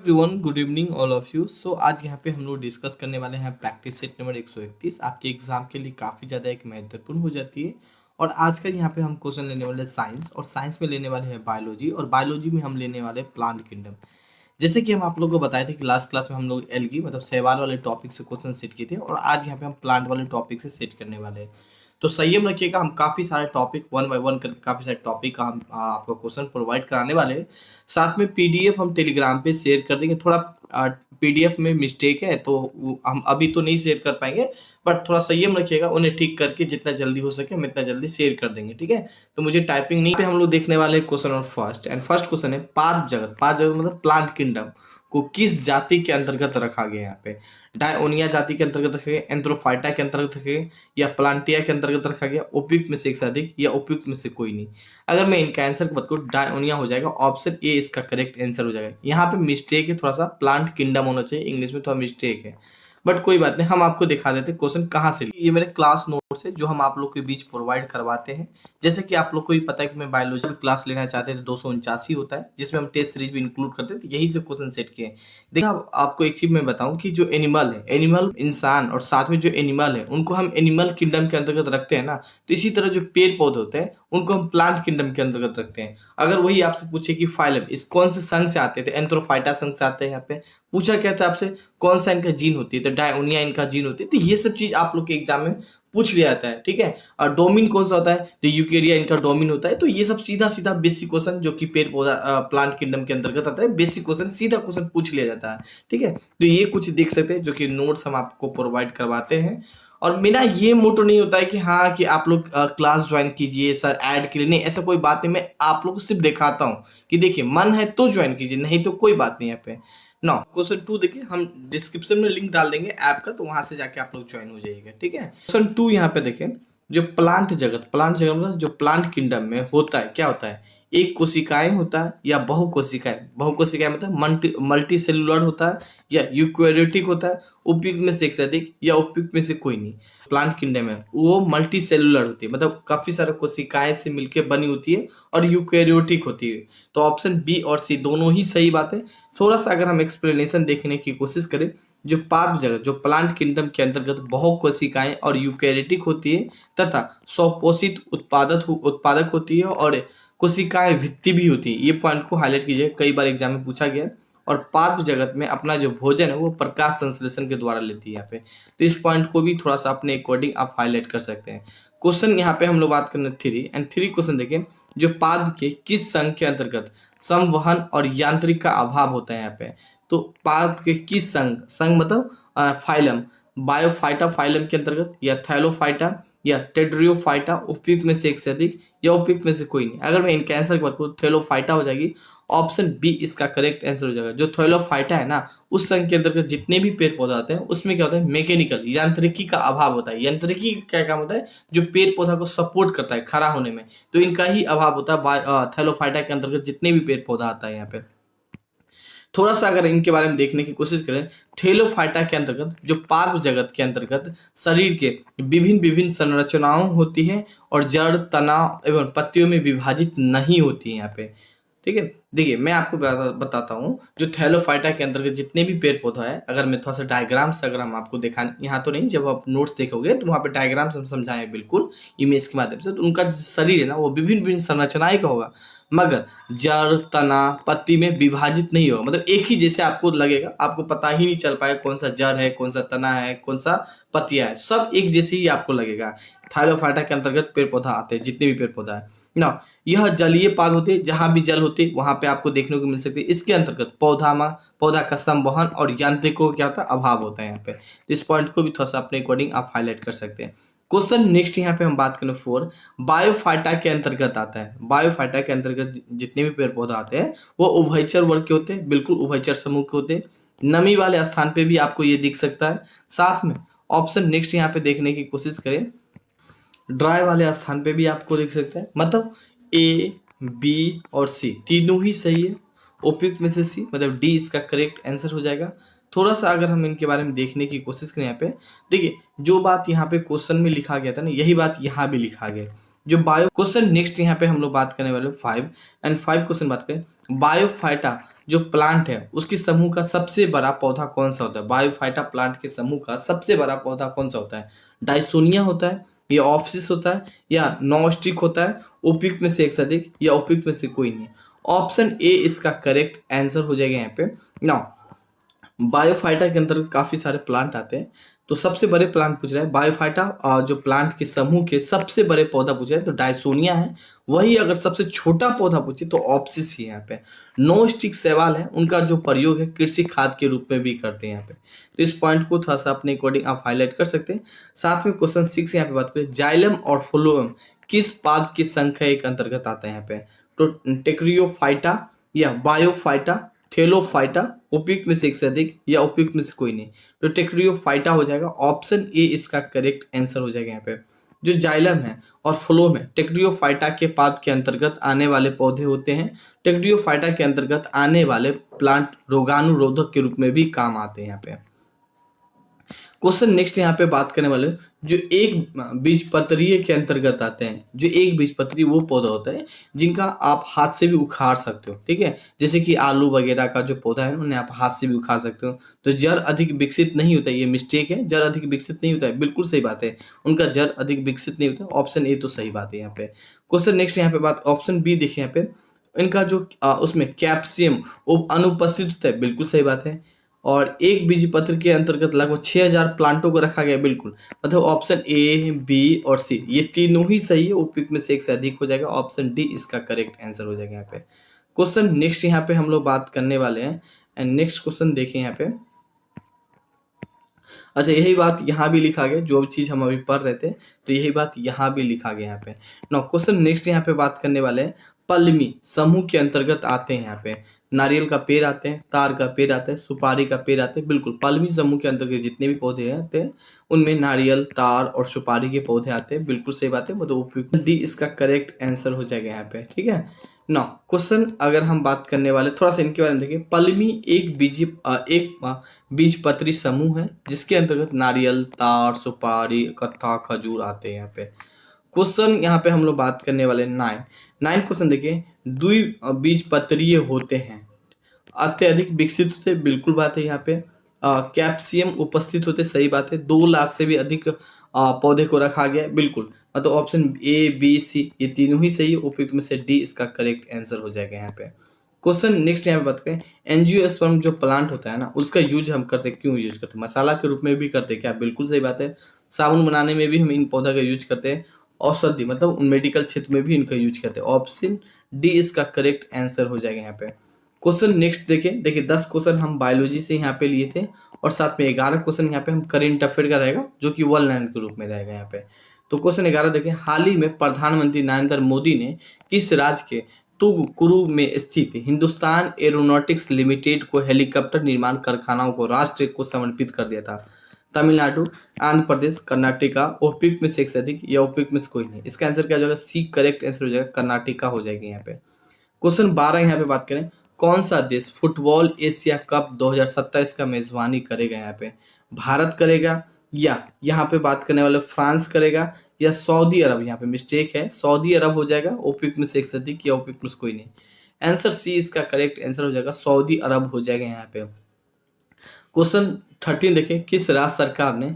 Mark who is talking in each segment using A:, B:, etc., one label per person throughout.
A: Everyone, good evening all of you. So आज यहाँ पे हम लोग डिस्कस करने वाले हैं प्रैक्टिस सेट नंबर 131। आपके एग्जाम के लिए काफ़ी ज़्यादा एक महत्वपूर्ण हो जाती है। और आज का यहाँ पे हम क्वेश्चन लेने वाले साइंस, और साइंस में लेने वाले हैं बायोलॉजी, और बायोलॉजी में हम लेने वाले प्लांट किंगडम। जैसे कि हम आप लोगों को बताए थे कि लास्ट क्लास में हम लोग एल्गी मतलब शैवाल वाले टॉपिक से क्वेश्चन सेट किए थे, और आज यहाँ पे हम प्लांट वाले टॉपिक से सेट करने वाले हैं। तो संयम रखिएगा, हम काफ़ी सारे टॉपिक वन बाय वन करके काफ़ी सारे टॉपिक का हम आपको क्वेश्चन प्रोवाइड कराने वाले हैं। साथ में पीडीएफ हम टेलीग्राम पे शेयर कर देंगे। थोड़ा पीडीएफ में मिस्टेक है तो हम अभी तो नहीं शेयर कर पाएंगे, बट थोड़ा संयम रखिएगा, उन्हें ठीक करके जितना जल्दी हो सके हम इतना जल्दी शेयर कर देंगे, ठीक है। तो मुझे टाइपिंग नहीं पे हम लोग देखने वाले क्वेश्चन और फर्स्ट क्वेश्चन है पाद जगत मतलब प्लांट किंगडम को किस जाति के अंतर्गत रखा गया है। यहाँ पे डायोनिया जाति के अंतर्गत रखा गया, एंथ्रोफाइटा के अंतर्गत रखा गया, या प्लांटिया के अंतर्गत रखा गया, उपयुक्त में से एक से अधिक, या उपयुक्त में से कोई नहीं। अगर मैं इनका आंसर की बात करूँ, डायोनिया हो जाएगा, ऑप्शन ए इसका करेक्ट आंसर हो जाएगा। यहाँ पे मिस्टेक है, थोड़ा सा प्लांट किंगडम होना चाहिए, इंग्लिश में थोड़ा मिस्टेक है, बट कोई बात नहीं। हम आपको दिखा देते क्वेश्चन कहाँ से। ये मेरे क्लास नोट्स है जो हम आप लोग के बीच प्रोवाइड करवाते हैं। जैसे कि आप लोग को भी पता है कि मैं बायोलॉजी क्लास लेना चाहते थे, 279 होता है, जिसमें हम टेस्ट सीरीज भी इंक्लूड करते हैं, तो यही से क्वेश्चन सेट किए हैं। देखिए आपको एक चीज मैं बताऊं कि जो एनिमल है, एनिमल इंसान और साथ में जो एनिमल है उनको हम एनिमल किंगडम के अंतर्गत रखते हैं ना, तो इसी तरह जो पेड़ पौधे होते हैं उनको हम प्लांट किंगडम के अंतर्गत रखते हैं। अगर वही आपसे पूछे कि फाइलम इस कौन से संघ से आते थे, एंथ्रोफाइटा संघ से आते हैं, यहाँ पे पूछा क्या था आपसे कौन सा इनका जीन होती है, तो डायोनिया इनका जीन होती है। तो ये सब चीज आप लोग के एग्जाम में पूछ लिया जाता है, ठीक है। और डोमिन कौन सा होता है, तो यूकेरिया इनका डोमिन होता है। तो ये सब सीधा सीधा बेसिक क्वेश्चन जो कि पेड़ पौधा प्लांट किंगडम के अंतर्गत आता है, बेसिक क्वेश्चन सीधा क्वेश्चन पूछ लिया जाता है, ठीक है। तो ये कुछ देख सकते हैं जो कि नोट्स हम आपको प्रोवाइड करवाते हैं। और मेरा ये मोटो नहीं होता है कि हाँ कि आप लोग क्लास ज्वाइन कीजिए सर ऐड के लिए, नहीं, ऐसा कोई बात नहीं। मैं आप लोग को सिर्फ दिखाता हूँ कि देखिए मन है तो ज्वाइन कीजिए, नहीं तो कोई बात नहीं। यहाँ पे ना क्वेश्चन 2 देखिए, हम डिस्क्रिप्शन में लिंक डाल देंगे ऐप का, तो वहां से जाके आप लोग ज्वाइन हो जाइएगा, ठीक है। क्वेश्चन 2 यहाँ पे देखें, जो प्लांट जगत मतलब जो प्लांट किंगडम में होता है, क्या होता है, एक कोशिकाएं होता है या बहुकोशिकाएं मतलब मल्टी सेलुलर होता है या यूकैरियोटिक होता है, उपयुक्त में से एक से अधिक या उपयुक्त में से कोई नहीं। प्लांट किंगडम है वो मल्टी सेलुलर होती है, मतलब काफी सारे कोशिकाएं से मिलकर बनी होती है, और यूकैरियोटिक होती है। तो ऑप्शन बी और सी दोनों ही सही बात है। थोड़ा सा अगर हम एक्सप्लेनेशन देखने की कोशिश करें, जो पाद जगत जो प्लांट किंगडम के अंतर्गत बहुकोशिकाएं और यूकैरियोटिक होती है तथा स्वपोषित उत्पादक होती है, और कोशिकाएं भित्ति भी होती है। ये पॉइंट को हाईलाइट कीजिए, कई बार एग्जाम में पूछा गया। और पाद जगत में अपना जो भोजन है वो प्रकाश संश्लेषण के द्वारा लेती है यहाँ पे। तो इस पॉइंट को भी थोड़ा सा अपने अकॉर्डिंग आप हाईलाइट कर सकते हैं। क्वेश्चन यहाँ पे हम लोग बात करने 3 क्वेश्चन देखें, जो पाद के किस संघ के अंतर्गत संवहन और यांत्रिक का अभाव होता है यहाँ पे। तो पाद के किस संघ मतलब फाइलम, बायोफाइटा फाइलम के अंतर्गत, या थैलोफाइटा या टेट्रियोफाइटा, उपयुक्त में से एक से अधिक या उपयुक्त में से कोई नहीं। अगर मैं इनके आंसर की बात करूँ, थैलोफाइटा हो जाएगी, ऑप्शन बी इसका करेक्ट आंसर हो जाएगा। जो थैलोफाइटा है ना, उस संघ के अंतर्गत जितने भी पेड़ पौधे आते हैं उसमें क्या होता है, मैकेनिकल यांत्रिकी का अभाव होता है। यांत्रिकी का क्या काम होता है, जो पेड़ पौधा को सपोर्ट करता है खड़ा होने में, तो इनका ही अभाव होता है थैलोफाइटा के अंतर्गत जितने भी पेड़ पौधा आता है यहाँ पे। थोड़ा सा अगर इनके बारे में देखने की कोशिश करें, थैलोफाइटा के अंतर्गत जो पाद जगत के अंतर्गत शरीर के विभिन्न विभिन्न संरचनाओं होती हैं, और जड़, तना एवं पत्तियों में विभाजित नहीं होती है यहाँ पे, ठीक है। देखिए मैं आपको बताता हूँ, जो थैलोफाइटा के अंतर्गत जितने भी पेड़ पौधा है, अगर मैं थोड़ा सा डायग्राम से अगर हम आपको दिखा, यहाँ तो नहीं, जब आप नोट्स देखोगे तो वहाँ पे डायग्राम से हम समझाएं बिल्कुल इमेज के माध्यम से, तो उनका शरीर है ना वो विभिन्न विभिन्न संरचनाएं का होगा, मगर जड़, तना, पत्ती में विभाजित नहीं होगा। मतलब एक ही जैसे आपको लगेगा, आपको पता ही नहीं चल पाएगा कौन सा जड़ है, कौन सा तना है, कौन सा पत्तियां है, सब एक जैसे ही आपको लगेगा। थाइलोफाइटा के अंतर्गत पेड़ पौधा आते हैं, जितने भी पेड़ पौधा है ना, यह जलीय पाद होते हैं, जहां भी जल होते वहां पे आपको देखने को मिल सकते हैं। इसके अंतर्गत पौधा का संवहन और यांत्रिकों क्या होता है, अभाव होता है यहाँ पे। तो इस पॉइंट को भी थोड़ा सा अपने अकॉर्डिंग आप हाईलाइट कर सकते हैं। क्वेश्चन नेक्स्ट यहाँ पे हम बात करें 4, बायोफाइटा के अंतर्गत आता है। बायोफाइटा के अंतर्गत जितने भी पेड़ पौधा आते हैं वो उभयचर वर्ग के होते हैं, बिल्कुल उभयचर समूह के होते हैं। नमी वाले स्थान पे भी आपको ये दिख सकता है। साथ में ऑप्शन नेक्स्ट यहाँ पे देखने की कोशिश करें, ड्राई वाले स्थान पे भी आपको दिख सकता है। मतलब ए, बी और सी तीनों ही सही है, उपयुक्त में से सी मतलब डी इसका करेक्ट आंसर हो जाएगा। थोड़ा सा अगर हम इनके बारे में देखने की कोशिश करें, यहाँ पे देखिए जो बात यहाँ पे क्वेश्चन में लिखा गया था ना, यही बात यहाँ भी लिखा गया। जो बायो क्वेश्चन नेक्स्ट यहाँ पे हम लोग बात करने वाले 5 क्वेश्चन बात करें, बायोफाइटा जो प्लांट है उसके समूह का सबसे बड़ा पौधा कौन सा होता है? बायोफाइटा प्लांट के समूह का सबसे बड़ा पौधा कौन सा होता है? डायसोनिया होता है, या ऑप्सिस होता है, या नॉस्टिक होता है, उपयुक्त में से एक से अधिक, या उपयुक्त में से कोई नहीं? ऑप्शन ए इसका करेक्ट आंसर हो जाएगा यहाँ पे। नाउ बायोफाइटा के अंतर्गत काफी सारे प्लांट आते हैं, तो सबसे बड़े प्लांट पूछ रहा है बायोफाइटा, जो प्लांट के समूह के सबसे बड़े पौधा पूछा है तो डायसोनिया है। वही अगर सबसे छोटा पौधा पूछे तो ऑप्सिस ही यहाँ पे। नो स्टिक शैवाल है, उनका जो प्रयोग है कृषि खाद के रूप में भी करते हैं यहाँ पे। तो इस पॉइंट को थोड़ा सा अपने अकॉर्डिंग आप हाईलाइट कर सकते हैं। साथ में क्वेश्चन 6 यहाँ पे बात करें, जाइलम और फ्लोएम किस पाद की संख्या एक अंतर्गत आता है यहाँ पे? तो टेक्रियोफाइटा, या बायोफाइटा, थेलोफाइटा, उपयुक्त में से एक से अधिक, या उपयुक्त में से कोई नहीं? तो टेक्रियोफाइटा हो जाएगा, ऑप्शन ए इसका करेक्ट आंसर हो जाएगा यहाँ पे। जो जाइलम है और फ्लोएम है टेक्रियोफाइटा के पाद के अंतर्गत आने वाले पौधे होते हैं। टेक्रियोफाइटा के अंतर्गत आने वाले प्लांट रोगाणुरोधक के रूप में भी काम आते हैं यहाँ पे। क्वेश्चन नेक्स्ट यहाँ पे बात करने वाले जो एक बीजपत्रीय के अंतर्गत आते हैं। जो एक बीजपत्री वो पौधा होता है जिनका आप हाथ से भी उखाड़ सकते हो, ठीक है? जैसे कि आलू वगैरह का जो पौधा है उन्हें आप हाथ से भी उखाड़ सकते हो। तो जड़ अधिक विकसित नहीं होता, ये मिस्टेक है, जड़ अधिक विकसित नहीं होता है, बिल्कुल सही बात है, उनका जड़ अधिक विकसित नहीं होता। ऑप्शन ए तो सही बात है यहाँ पे। क्वेश्चन नेक्स्ट यहाँ पे बात ऑप्शन बी देखिए यहाँ पे, इनका जो उसमें कैप्सियम वो अनुपस्थित होता है, बिल्कुल सही बात है। और एक बीजपत्र के अंतर्गत लगभग 6000 प्लांटों को रखा गया, बिल्कुल, मतलब ऑप्शन ए, बी और सी ये तीनों ही सही है, उपयुक्त में से एक से अधिक हो जाएगा। ऑप्शन डी इसका करेक्ट आंसर हो जाएगा यहाँ पे। क्वेश्चन नेक्स्ट यहाँ पे हम लोग बात करने वाले हैं, एंड नेक्स्ट क्वेश्चन देखें यहाँ पे। अच्छा, यही बात यहाँ भी लिखा गया, जो चीज हम अभी पढ़ रहे थे तो यही बात यहाँ भी लिखा गया यहाँ पे। नो क्वेश्चन नेक्स्ट यहाँ पे बात करने वाले हैं, पल्मी समूह के अंतर्गत आते हैं यहाँ पे। नारियल का पेड़ आते हैं, तार का पेड़ आते हैं, सुपारी का पेड़ आते हैं, बिल्कुल पल्मी समूह के अंतर्गत जितने भी पौधे आते हैं उनमें नारियल, तार और सुपारी के पौधे आते हैं, बिल्कुल सही बात है, मतलब उपयुक्त डी इसका करेक्ट आंसर हो जाएगा यहाँ पे, ठीक है। नौ क्वेश्चन अगर हम बात करने वाले थोड़ा सा इनके बारे में देखिए। पल्मी एक बीजपत्री समूह है जिसके अंतर्गत नारियल, तार, सुपारी, कत्था, खजूर आते हैं यहाँ पे। क्वेश्चन यहाँ पे हम लोग बात करने वाले 9 क्वेश्चन देखिए। द्विबीजपत्रीय होते हैं, अत्यधिक विकसित होते, बिल्कुल बात है यहाँ पे। कैप्सियम उपस्थित होते, सही बात है। 2 लाख से भी अधिक पौधे को रखा गया, बिल्कुल, मतलब ऑप्शन ए, बी, सी ये तीनों ही सही है, उपयुक्त में से डी इसका करेक्ट आंसर हो जाएगा यहाँ पे। क्वेश्चन नेक्स्ट यहाँ पे बात करें, एंजियोस्पर्म जो प्लांट होता है ना उसका यूज हम करते, क्यों यूज करते? मसाला के रूप में भी करते क्या? बिल्कुल सही बात है। साबुन बनाने में भी हम इन पौधा का यूज करते हैं। औषधि मतलब मेडिकल क्षेत्र में भी इनका यूज करते हैं। ऑप्शन डी इसका करेक्ट आंसर हो जाएगा यहाँ पे। क्वेश्चन नेक्स्ट देखिए 10 क्वेश्चन हम बायोलॉजी से यहाँ पे लिए थे, और साथ में 11 क्वेश्चन यहाँ पे हम करेंट अफेयर का रहेगा जो कि वन लाइन के रूप में रहेगा यहाँ पे। तो क्वेश्चन 11 देखिए, हाल ही में प्रधानमंत्री नरेंद्र मोदी ने किस राज्य के तुमकुरू में स्थित हिंदुस्तान एरोनॉटिक्स लिमिटेड को हेलीकॉप्टर निर्माण कारखानाओं को राष्ट्र को समर्पित कर दिया था? तमिलनाडु, आंध्र प्रदेश, कर्नाटका, उपयुक्त में से एक से अधिक, या उपयुक्त में से कोई नहीं? इसका आंसर क्या हो जाएगा? सी करेक्ट आंसर हो जाएगा, कर्नाटका हो जाएगी यहाँ पे। क्वेश्चन 12 यहाँ पे बात करें, कौन सा देश फुटबॉल एशिया कप 2027 का मेजबानी करेगा? यहाँ पे भारत करेगा, या यहाँ पे बात करने वाले फ्रांस करेगा, या सऊदी अरब? यहाँ पे मिस्टेक है, सऊदी अरब हो जाएगा, उपयुक्त में से एक से अधिक, या उपयुक्त में से कोई नहीं? आंसर सी इसका करेक्ट आंसर हो जाएगा, सऊदी अरब हो जाएगा यहाँ पे। क्वेश्चन 13 देखिए, किस राज्य सरकार ने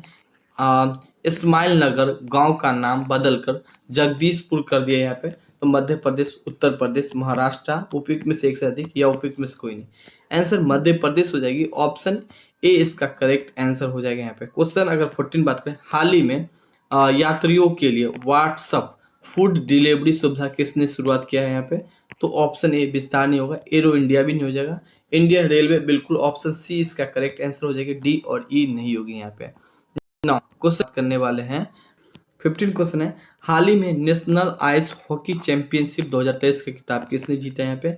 A: इस्माइल नगर गांव का नाम बदलकर जगदीशपुर कर दिया यहाँ पे? तो मध्य प्रदेश, उत्तर प्रदेश, महाराष्ट्र, उपयुक्त में से एक से अधिक, या उपयुक्त में से कोई नहीं? आंसर मध्य प्रदेश हो जाएगी, ऑप्शन ए इसका करेक्ट आंसर हो जाएगा यहाँ पे। क्वेश्चन अगर 14 बात करें, हाल ही में यात्रियों के लिए व्हाट्सअप फूड डिलीवरी सुविधा किसने शुरुआत किया है यहाँ पे? तो ऑप्शन ए विस्तार नहीं होगा, एरो इंडिया भी नहीं हो जाएगा, इंडियन रेलवे, बिल्कुल ऑप्शन सी इसका करेक्ट आंसर हो जाएगा, डी और ई नहीं होगी यहाँ पे। नौ क्वेश्चन करने वाले हैं, 15 क्वेश्चन है, हाल ही में नेशनल आइस हॉकी चैंपियनशिप 2023 का खिताब किसने जीता है यहाँ पे?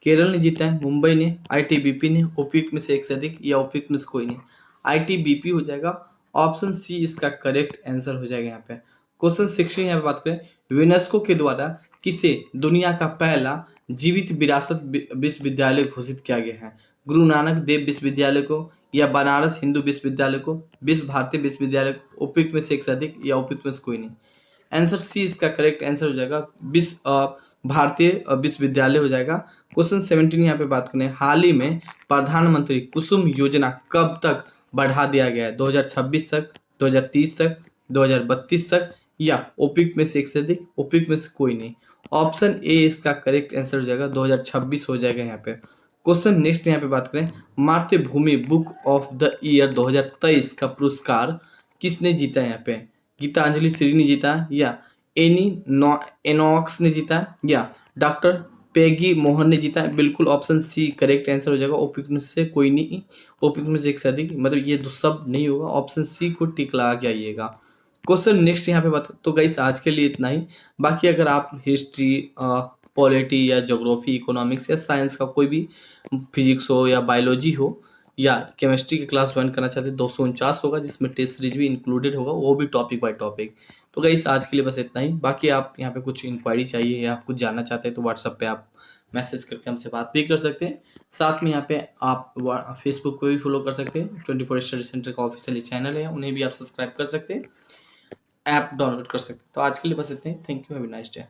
A: केरल ने जीता है, मुंबई ने, आईटीबीपी ने, उपयुक्त में से एक से अधिक, या उपयुक्त में से कोई नहीं? आईटीबीपी हो जाएगा, ऑप्शन सी इसका करेक्ट आंसर हो जाएगा यहाँ पे। क्वेश्चन 16 यहाँ पे बात करें, यूनेस्को के द्वारा किसे दुनिया का पहला जीवित विरासत विश्वविद्यालय घोषित किया गया है? गुरु नानक देव विश्वविद्यालय को, या बनारस हिंदू विश्वविद्यालय को, विश्व भारती विश्वविद्यालय को, उपयुक्त में से एक से अधिक, या उपयुक्त में से कोई नहीं? आंसर सी इसका करेक्ट आंसर हो जाएगा, विश्व भारतीय विश्वविद्यालय हो जाएगा। क्वेश्चन 17 यहाँ पे बात करें, हाल ही में प्रधानमंत्री कुसुम योजना कब तक बढ़ा दिया गया है? 2026 तक, 2030 तक, 2032 तक, या उपयुक्त में से एक से अधिक, उपयुक्त में से कोई नहीं। ऑप्शन ए इसका करेक्ट आंसर हो जाएगा, 2026 हो जाएगा यहाँ पे। क्वेश्चन नेक्स्ट यहाँ पे बात करें, मातृभूमि बुक ऑफ द ईयर 2023 का पुरस्कार किसने जीता है यहाँ पे? गीतांजलि श्री ने जीता, या एनॉक्स ने जीता, या डॉक्टर पेगी मोहन ने जीता है? बिल्कुल ऑप्शन सी करेक्ट आंसर हो जाएगा, उपयुक्त में से कोई नहीं, उपयुक्त में से एक से अधिक, मतलब ये दो सब नहीं होगा, ऑप्शन सी को टिक लगा के आइएगा। क्वेश्चन नेक्स्ट यहाँ पे बात, तो गाइस आज के लिए इतना ही। बाकी अगर आप हिस्ट्री, पॉलिटी या ज्योग्राफी, इकोनॉमिक्स या साइंस का कोई भी, फिजिक्स हो या बायोलॉजी हो या केमिस्ट्री की क्लास ज्वाइन करना चाहते हैं, 249 होगा जिसमें टेस्ट सीरीज भी इंक्लूडेड होगा, वो भी टॉपिक बाय टॉपिक। तो गाइस आज के लिए बस इतना ही। बाकी आप यहाँ पे कुछ इंक्वायरी चाहिए या आप कुछ जानना चाहते हैं तो व्हाट्सएप पे आप मैसेज करके हमसे बात भी कर सकते हैं। साथ में यहाँ पे आप फेसबुक पे भी फॉलो कर सकते हैं, 24 स्टडी सेंटर का ऑफिशियल चैनल है, उन्हें भी आप सब्सक्राइब कर सकते हैं, ऐप डाउनलोड कर सकते हैं। तो आज के लिए बस इतना ही। Thank you, have a nice day.